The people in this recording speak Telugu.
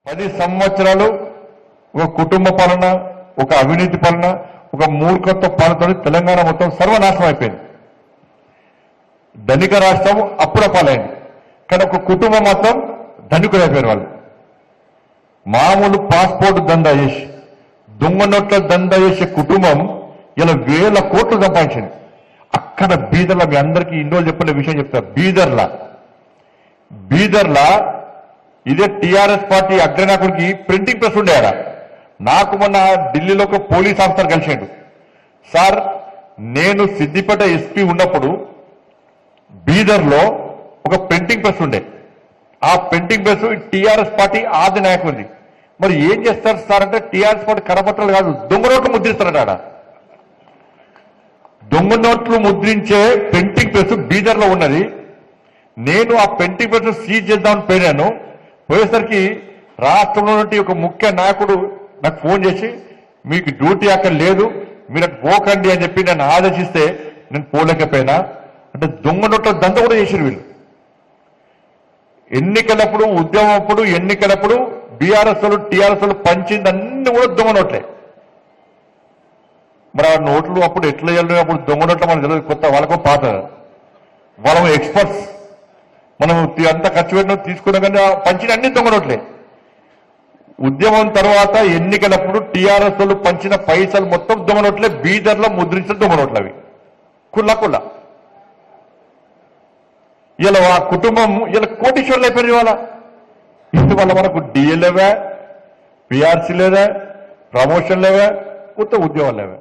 10 సంవత్సరాలు ఒక కుటుంబ పాలన, ఒక అవినీతి పాలన, ఒక మూర్ఖత్వ పాలనతో తెలంగాణ మొత్తం సర్వనాశనం అయిపోయింది. ధనిక రాష్ట్రం అప్పుల పాలైంది, కానీ ఒక కుటుంబం మాత్రం ధనికులైపోయారు. వాళ్ళు మామూలు పాస్పోర్ట్ దందా చేసి, దొంగ నోట్ల దందా చేసే కుటుంబం ఇలా వేల కోట్లు సంపాదించింది. అక్కడ బీదర్లా, మీ అందరికీ ఇన్నో చెప్పలే విషయం చెప్తా. బీదర్లా ఇదే టీఆర్ఎస్ పార్టీ అగ్రనాయకుడికి ప్రింటింగ్ ప్రెస్ ఉండేవాడ. నాకు మొన్న ఢిల్లీలో ఒక పోలీస్ ఆఫీసర్ కలిసాడు. సార్, నేను సిద్దిపేట ఎస్పీ ఉన్నప్పుడు బీదర్లో ఒక ప్రింటింగ్ ప్రెస్ ఉండే. ఆ ప్రింటింగ్ ప్రెస్ టీఆర్ఎస్ పార్టీ ఆది నాయకుడిది. మరి ఏం చేస్తారు సార్ అంటే, టీఆర్ఎస్ పార్టీ కరపత్రాలు కాదు, దొంగ నోట్లు ముద్రిస్తారట. ఆడ దొంగ నోట్లు ముద్రించే ప్రింటింగ్ ప్రెస్ బీదర్లో ఉన్నది. నేను ఆ ప్రింటింగ్ ప్రెస్ సీజ్ చేద్దామని పోయినాను. పోయేసరికి రాష్ట్రంలో నుండి ఒక ముఖ్య నాయకుడు నాకు ఫోన్ చేసి, మీకు డ్యూటీ అక్కడ లేదు, మీరు అక్కడ పోకండి అని చెప్పి నన్ను ఆదేశిస్తే నేను పోలేకపోయినా. అంటే దొంగ నోట్ల దంద కూడా చేశారు వీళ్ళు. ఎన్నికలప్పుడు, ఉద్యమం అప్పుడు, ఎన్నికలప్పుడు బీఆర్ఎస్ వాళ్ళు టీఆర్ఎస్ వాళ్ళు పంచింది అన్ని కూడా దొంగ నోట్లే. మరి ఆ నోట్లు అప్పుడు ఎట్లా వెళ్ళిన, అప్పుడు దొంగ నోట్ల మనకు తెలియదు, కొత్త వాళ్ళకు పాత, వాళ్ళము ఎక్స్పర్ట్స్. మనం అంతా ఖర్చు పెట్టిన తీసుకున్నా కానీ పంచిన అన్ని దొంగ నోట్లే. ఉద్యమం తర్వాత ఎన్నికలప్పుడు టీఆర్ఎస్ వాళ్ళు పంచిన పైసలు మొత్తం దొంగ నోట్లే. బీదర్లో ముద్రించిన దొంగ నోట్లు అవి కుల్ల. ఇలా ఆ కుటుంబం ఇలా కోటీశ్వర్లు అయిపోయింది. ఇవాళ మనకు డిఏ లేవా, పిఆర్సీ లేదా, ప్రమోషన్ లేవా, కొత్త ఉద్యోగాలు లేవా.